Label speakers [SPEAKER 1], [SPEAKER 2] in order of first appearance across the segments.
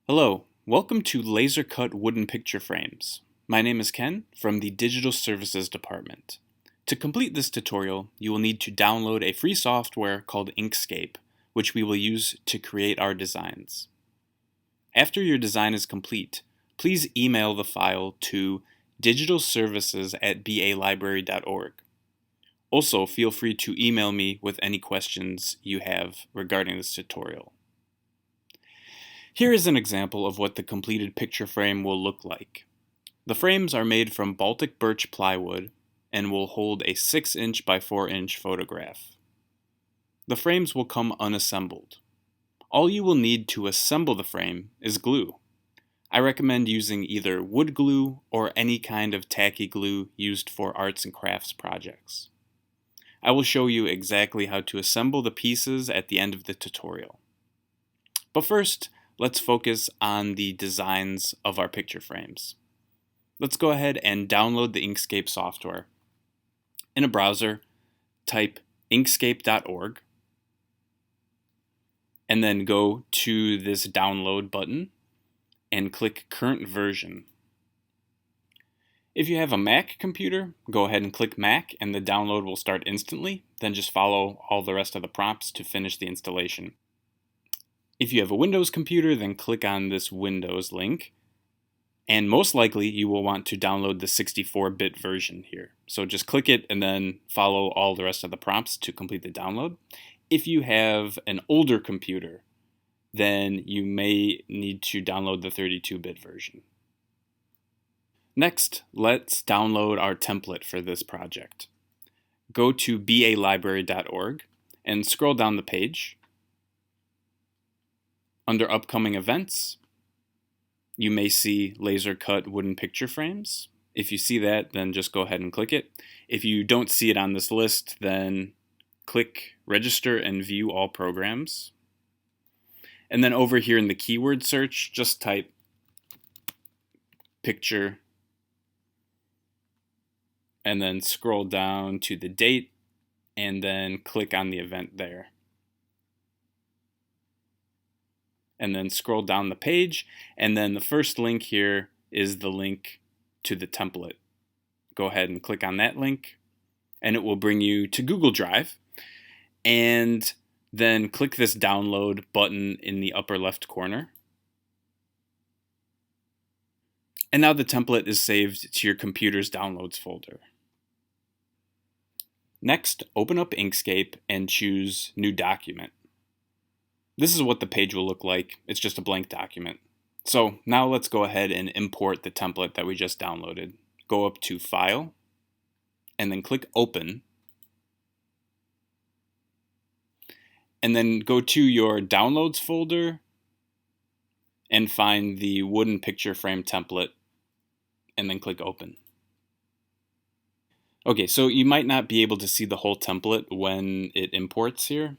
[SPEAKER 1] Hello, welcome to Laser Cut Wooden Picture Frames. My name is Ken from the Digital Services Department. To complete this tutorial, you will need to download a free software called Inkscape, which we will use to create our designs. After your design is complete, please email the file to digitalservices@balibrary.org. Also, feel free to email me with any questions you have regarding this tutorial. Here is an example of what the completed picture frame will look like. The frames are made from Baltic birch plywood and will hold a 6" by 4" photograph. The frames will come unassembled. All you will need to assemble the frame is glue. I recommend using either wood glue or any kind of tacky glue used for arts and crafts projects. I will show you exactly how to assemble the pieces at the end of the tutorial. But first, let's focus on the designs of our picture frames. Let's go ahead and download the Inkscape software. In a browser, type inkscape.org and then go to this download button and click current version. If you have a Mac computer, go ahead and click Mac and the download will start instantly. Then just follow all the rest of the prompts to finish the installation. If you have a Windows computer, then click on this Windows link. And most likely you will want to download the 64-bit version here. So just click it and then follow all the rest of the prompts to complete the download. If you have an older computer, then you may need to download the 32-bit version. Next, let's download our template for this project. Go to balibrary.org and scroll down the page. Under upcoming events, you may see laser cut wooden picture frames. If you see that, then just go ahead and click it. If you don't see it on this list, then click register and view all programs. And then over here in the keyword search, just type picture and then scroll down to the date and then click on the event there. And then scroll down the page, and then the first link here is the link to the template. Go ahead and click on that link, and it will bring you to Google Drive, and then click this download button in the upper left corner. And now the template is saved to your computer's downloads folder. Next, open up Inkscape and choose New Document. This is what the page will look like. It's just a blank document. So now let's go ahead and import the template that we just downloaded. Go up to File, and then click Open. And then go to your Downloads folder and find the wooden picture frame template, and then click Open. Okay, so you might not be able to see the whole template when it imports here.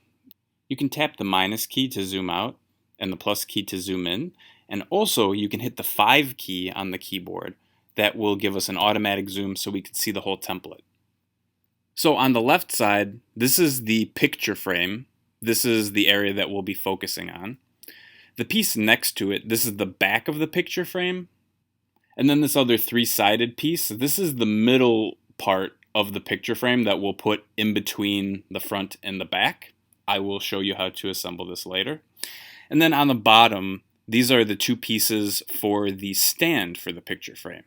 [SPEAKER 1] You can tap the minus key to zoom out and the plus key to zoom in. And also you can hit the 5 key on the keyboard. That will give us an automatic zoom so we can see the whole template. So on the left side, this is the picture frame. This is the area that we'll be focusing on. The piece next to it, this is the back of the picture frame. And then this other 3-sided piece, this is the middle part of the picture frame that we'll put in between the front and the back. I will show you how to assemble this later. And then on the bottom, these are the 2 pieces for the stand for the picture frame.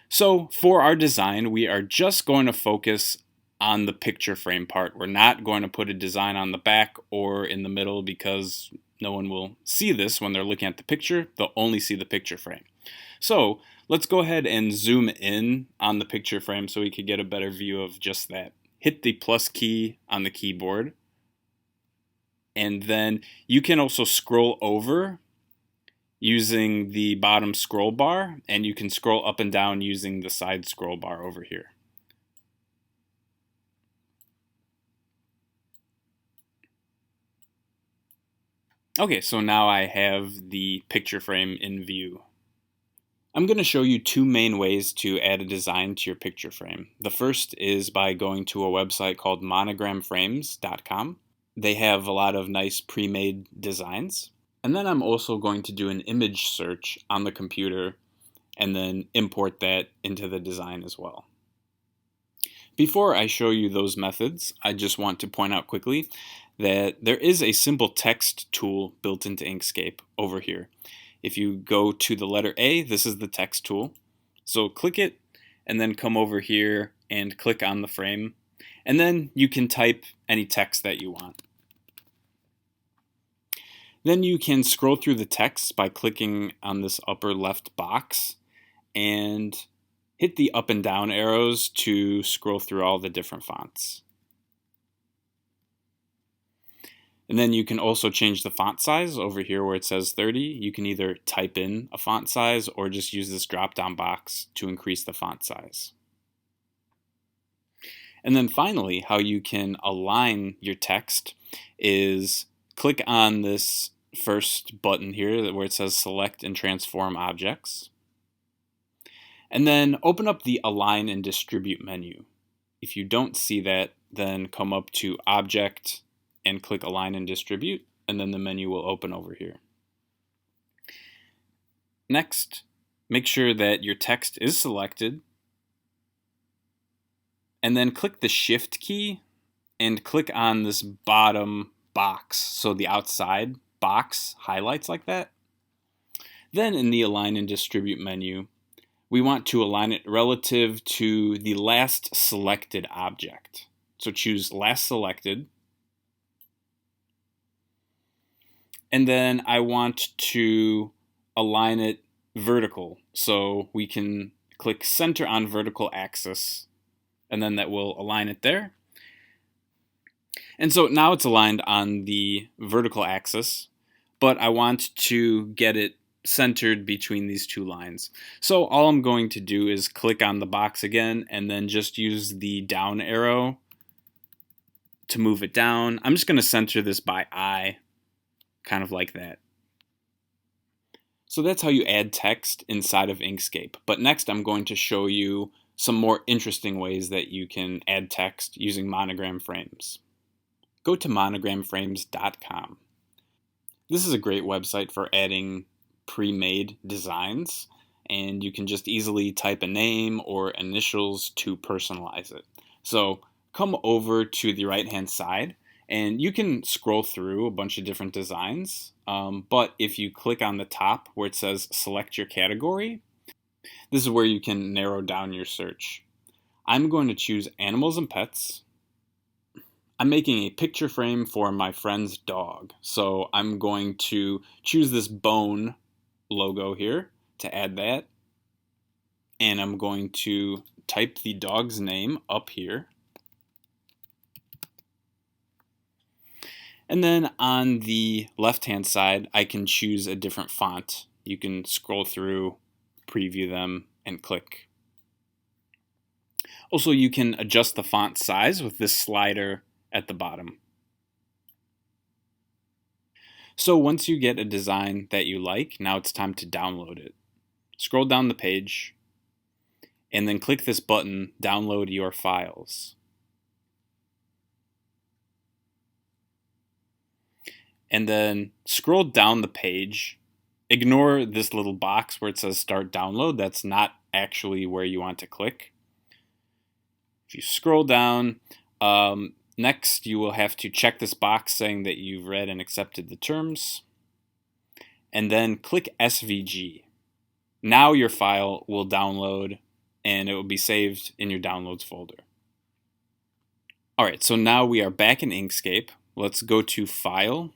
[SPEAKER 1] So for our design, we are just going to focus on the picture frame part. We're not going to put a design on the back or in the middle because no one will see this when they're looking at the picture. They'll only see the picture frame. So let's go ahead and zoom in on the picture frame so we can get a better view of just that. Hit the plus key on the keyboard. And then you can also scroll over using the bottom scroll bar, and you can scroll up and down using the side scroll bar over here. Okay, so now I have the picture frame in view. I'm going to show you 2 main ways to add a design to your picture frame. The first is by going to a website called monogramframes.com. They have a lot of nice pre-made designs. And then I'm also going to do an image search on the computer and then import that into the design as well. Before I show you those methods, I just want to point out quickly that there is a simple text tool built into Inkscape over here. If you go to the letter A, this is the text tool. So click it and then come over here and click on the frame. And then you can type any text that you want. Then you can scroll through the text by clicking on this upper left box and hit the up and down arrows to scroll through all the different fonts. And then you can also change the font size over here where it says 30. You can either type in a font size or just use this drop-down box to increase the font size. And then finally, how you can align your text is click on this first button here where it says Select and Transform Objects. And then open up the Align and Distribute menu. If you don't see that, then come up to Object and click Align and Distribute, and then the menu will open over here. Next, make sure that your text is selected, and then click the Shift key and click on this bottom box, so the outside box highlights like that. Then in the Align and Distribute menu, we want to align it relative to the last selected object. So choose Last Selected. And then I want to align it vertical. So we can click Center on Vertical Axis, and then that will align it there. And so now it's aligned on the vertical axis, but I want to get it centered between these two lines. So all I'm going to do is click on the box again and then just use the down arrow to move it down. I'm just going to center this by eye, kind of like that. So that's how you add text inside of Inkscape. But next I'm going to show you some more interesting ways that you can add text using monogram frames. Go to monogramframes.com. This is a great website for adding pre-made designs, and you can just easily type a name or initials to personalize it. So come over to the right-hand side, and you can scroll through a bunch of different designs, but if you click on the top where it says Select Your Category, this is where you can narrow down your search. I'm going to choose Animals and Pets. I'm making a picture frame for my friend's dog, so I'm going to choose this bone logo here to add that, and I'm going to type the dog's name up here. And then on the left-hand side, I can choose a different font. You can scroll through, preview them, and click. Also, you can adjust the font size with this slider at the bottom. So once you get a design that you like, now it's time to download it. Scroll down the page, and then click this button, Download Your Files. And then scroll down the page. Ignore this little box where it says Start Download. That's not actually where you want to click. If you scroll down, next you will have to check this box saying that you've read and accepted the terms. And then click SVG. Now your file will download and it will be saved in your Downloads folder. Alright, so now we are back in Inkscape. Let's go to File,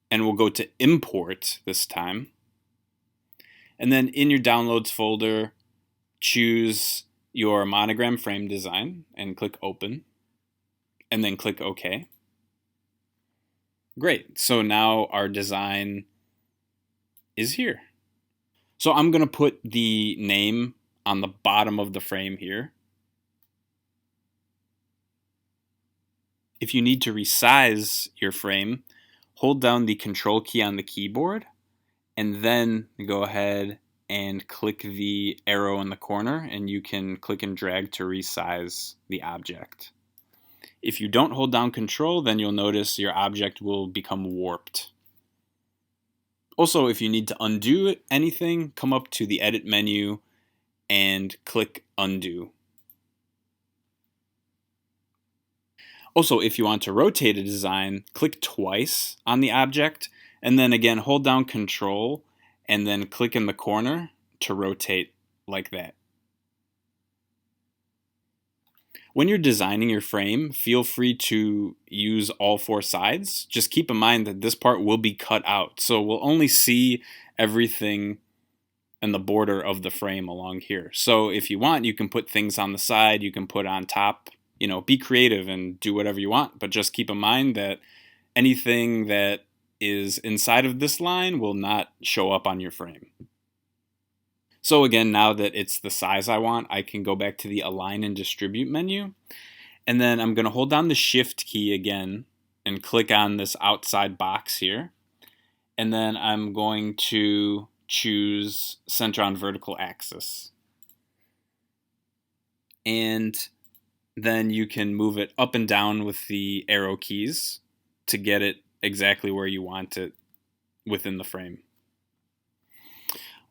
[SPEAKER 1] and we'll go to Import this time. And then in your Downloads folder, choose your monogram frame design and click Open, and then click OK. Great, so now our design is here. So I'm going to put the name on the bottom of the frame here. If you need to resize your frame, hold down the Control key on the keyboard, and then go ahead and click the arrow in the corner, and you can click and drag to resize the object. If you don't hold down Control, then you'll notice your object will become warped. Also, if you need to undo anything, come up to the Edit menu and click Undo. Also, if you want to rotate a design, click twice on the object, and then again hold down Control, and then click in the corner to rotate like that. When you're designing your frame, feel free to use all four sides. Just keep in mind that this part will be cut out, so we'll only see everything in the border of the frame along here. So if you want, you can put things on the side, you can put on top, be creative and do whatever you want, but just keep in mind that anything that is inside of this line will not show up on your frame. So again, now that it's the size I want, I can go back to the Align and Distribute menu, and then I'm going to hold down the Shift key again and click on this outside box here, and then I'm going to choose Center on Vertical Axis. And then you can move it up and down with the arrow keys to get it exactly where you want it within the frame.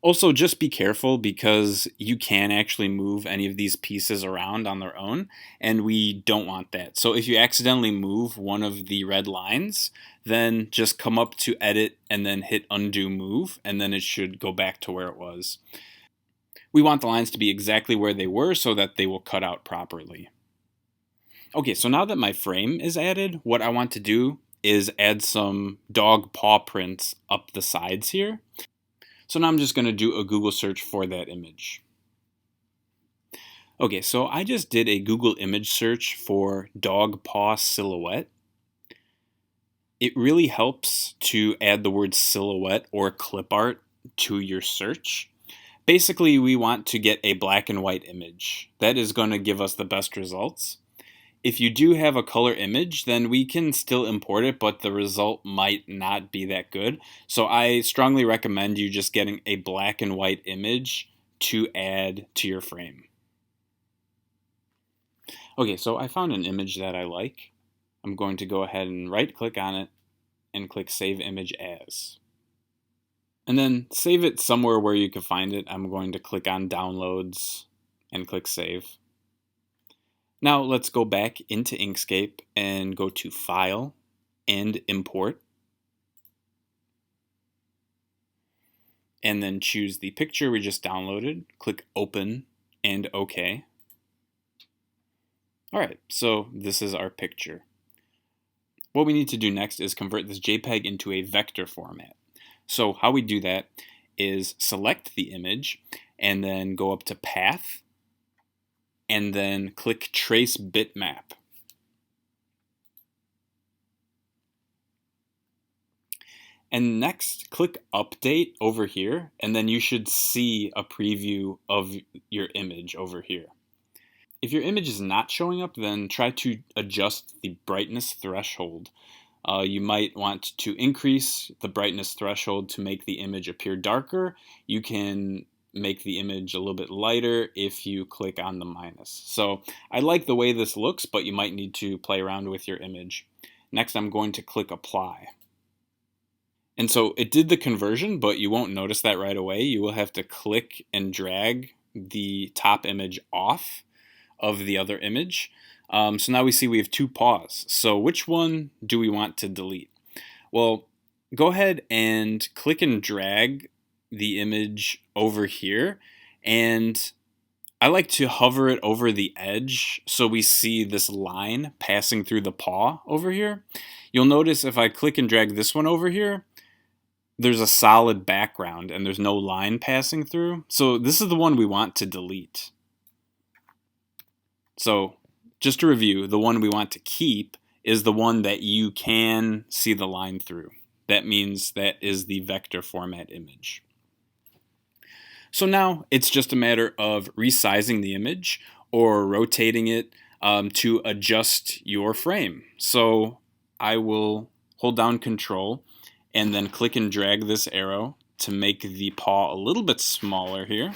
[SPEAKER 1] Also, just be careful because you can actually move any of these pieces around on their own, and we don't want that. So if you accidentally move one of the red lines, then just come up to Edit and then hit Undo Move, and then it should go back to where it was. We want the lines to be exactly where they were so that they will cut out properly. Okay, so now that my frame is added, what I want to do is add some dog paw prints up the sides here. So now I'm just going to do a Google search for that image. Okay, so I just did a Google image search for dog paw silhouette. It really helps to add the word silhouette or clip art to your search. Basically, we want to get a black and white image. That is going to give us the best results. If you do have a color image, then we can still import it, but the result might not be that good. So I strongly recommend you just getting a black and white image to add to your frame. Okay, so I found an image that I like. I'm going to go ahead and right-click on it and click Save Image As. And then save it somewhere where you can find it. I'm going to click on Downloads and click Save. Now let's go back into Inkscape and go to File and Import. And then choose the picture we just downloaded. Click Open and OK. Alright, so this is our picture. What we need to do next is convert this JPEG into a vector format. So how we do that is select the image and then go up to Path and then click Trace Bitmap. And next, click Update over here, and then you should see a preview of your image over here. If your image is not showing up, then try to adjust the brightness threshold. You might want to increase the brightness threshold to make the image appear darker. You can make the image a little bit lighter if you click on the minus. So I like the way this looks, but you might need to play around with your image. Next, I'm going to click Apply. And so it did the conversion, but you won't notice that right away. You will have to click and drag the top image off of the other image. So now we see we have two paws. So which one do we want to delete? Well, go ahead and click and drag the image over here, and I like to hover it over the edge so we see this line passing through the paw over here. You'll notice if I click and drag this one over here, there's a solid background and there's no line passing through. So this is the one we want to delete. So just to review, the one we want to keep is the one that you can see the line through. That means that is the vector format image. So now it's just a matter of resizing the image or rotating it to adjust your frame. So I will hold down Control and then click and drag this arrow to make the paw a little bit smaller here.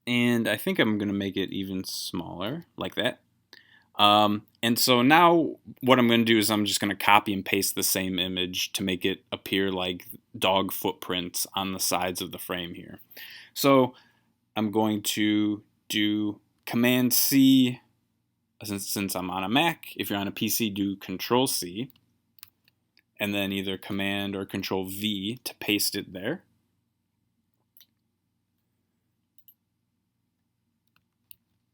[SPEAKER 1] And I think I'm going to make it even smaller, like that. And so now what I'm going to do is I'm just going to copy and paste the same image to make it appear like dog footprints on the sides of the frame here. So I'm going to do Command C, since I'm on a Mac. If you're on a PC, do Control C, and then either Command or Control V to paste it there.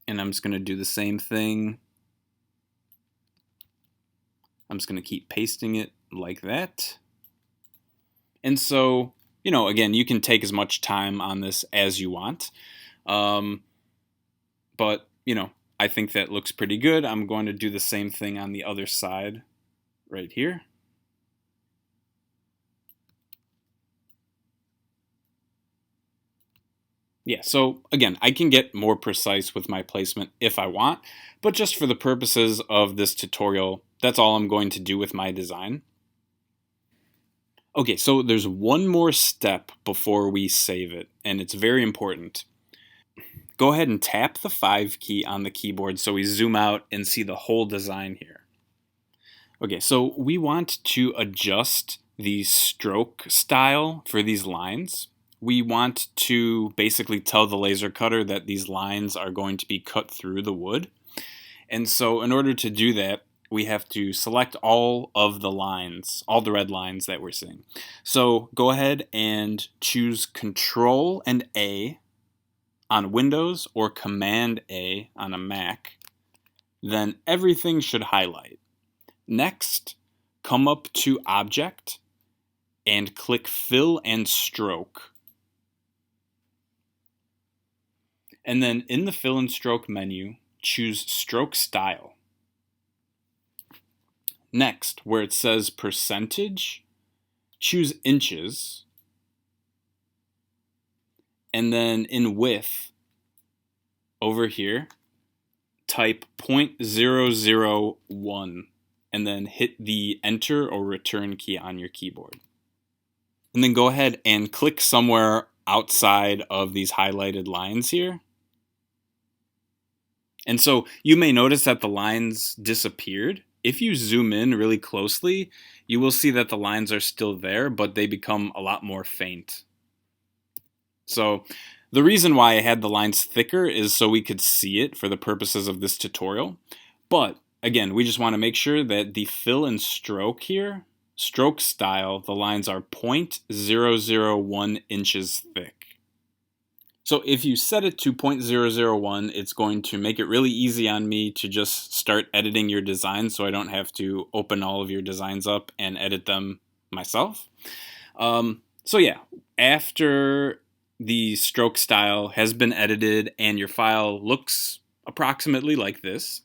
[SPEAKER 1] And I'm just going to do the same thing. I'm just going to keep pasting it like that. And so, again, you can take as much time on this as you want. But, I think that looks pretty good. I'm going to do the same thing on the other side right here. Yeah, so again, I can get more precise with my placement if I want, but just for the purposes of this tutorial, that's all I'm going to do with my design. Okay, so there's one more step before we save it, and it's very important. Go ahead and tap the 5 key on the keyboard so we zoom out and see the whole design here. Okay, so we want to adjust the stroke style for these lines. We want to basically tell the laser cutter that these lines are going to be cut through the wood. And so in order to do that, we have to select all of the lines, all the red lines that we're seeing. So go ahead and choose Control and A on Windows or Command A on a Mac. Then everything should highlight. Next, come up to Object and click Fill and Stroke. And then in the Fill and Stroke menu, choose Stroke Style. Next, where it says percentage, choose inches. And then in width, over here, type 0.001 and then hit the Enter or Return key on your keyboard. And then go ahead and click somewhere outside of these highlighted lines here. And so you may notice that the lines disappeared. If you zoom in really closely, you will see that the lines are still there, but they become a lot more faint. So the reason why I had the lines thicker is so we could see it for the purposes of this tutorial. But again, we just want to make sure that the fill and stroke here, stroke style, the lines are 0.001 inches thick. So if you set it to 0.001, it's going to make it really easy on me to just start editing your design so I don't have to open all of your designs up and edit them myself. So yeah, after the stroke style has been edited and your file looks approximately like this,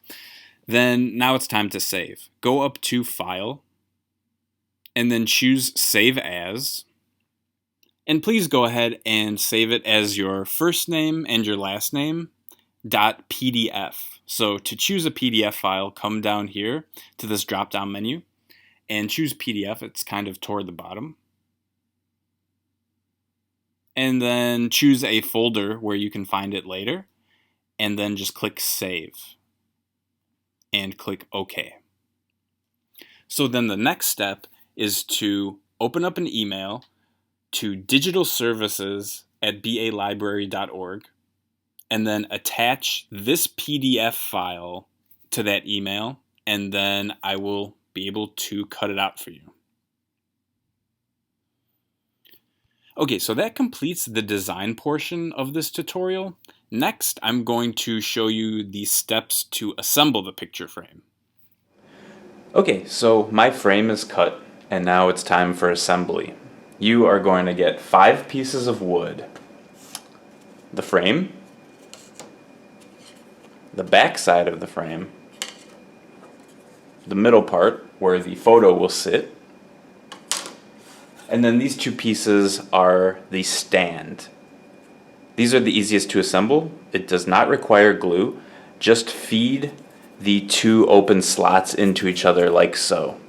[SPEAKER 1] then now it's time to save. Go up to File, and then choose Save As. And please go ahead and save it as your first name and your last name .pdf. So to choose a PDF file, come down here to this drop-down menu and choose PDF. It's kind of toward the bottom. And then choose a folder where you can find it later. And then just click Save. And click OK. So then the next step is to open up an email to digitalservices@balibrary.org and then attach this PDF file to that email, and then I will be able to cut it out for you. Okay, so that completes the design portion of this tutorial. Next, I'm going to show you the steps to assemble the picture frame. Okay, so my frame is cut, and now it's time for assembly. You are going to get 5 pieces of wood: the frame, the back side of the frame, the middle part where the photo will sit, and then these 2 pieces are the stand. These are the easiest to assemble. It does not require glue. Just feed the 2 open slots into each other like so.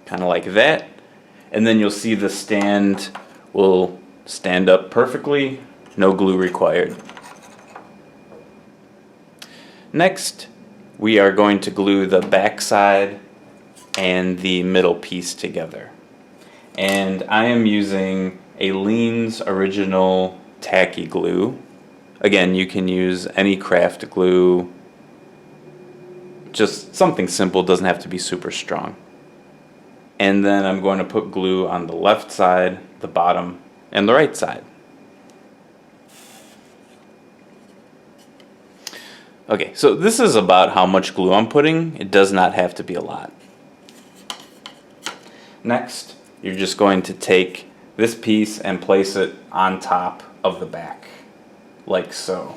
[SPEAKER 1] Kind of like that, and then you'll see the stand will stand up perfectly, no glue required. Next, we are going to glue the back side and the middle piece together. And I am using a Lean's Original Tacky Glue. Again, you can use any craft glue, just something simple, doesn't have to be super strong. And then I'm going to put glue on the left side, the bottom, and the right side. Okay, so this is about how much glue I'm putting. It does not have to be a lot. Next, you're just going to take this piece and place it on top of the back, like so.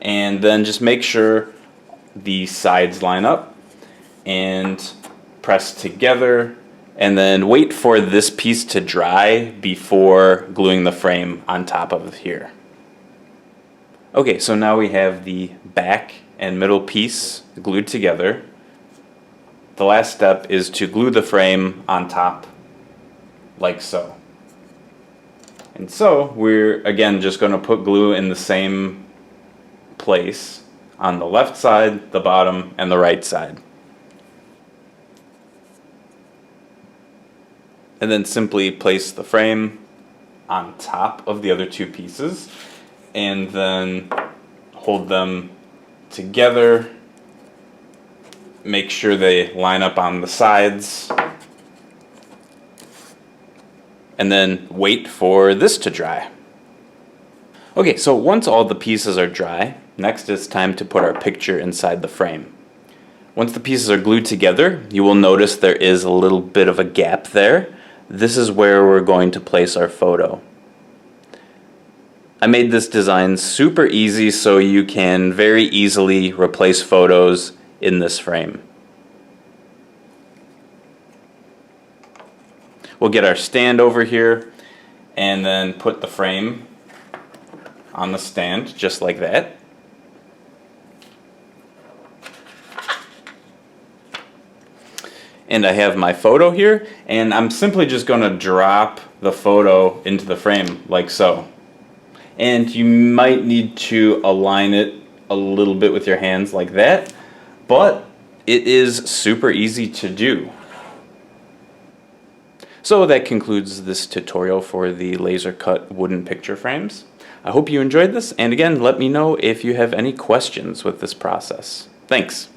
[SPEAKER 1] And then just make sure the sides line up and press together, and then wait for this piece to dry before gluing the frame on top of here. Okay, so now we have the back and middle piece glued together. The last step is to glue the frame on top, like so. And so we're again just going to put glue in the same place on the left side, the bottom, and the right side. And then simply place the frame on top of the other two pieces and then hold them together. Make sure they line up on the sides. And then wait for this to dry. Okay, so once all the pieces are dry, next it's time to put our picture inside the frame. Once the pieces are glued together, you will notice there is a little bit of a gap there. This is where we're going to place our photo. I made this design super easy so you can very easily replace photos in this frame. We'll get our stand over here and then put the frame on the stand just like that. And I have my photo here, and I'm simply just going to drop the photo into the frame like so. And you might need to align it a little bit with your hands like that, but it is super easy to do. So that concludes this tutorial for the laser cut wooden picture frames. I hope you enjoyed this, and again, let me know if you have any questions with this process. Thanks.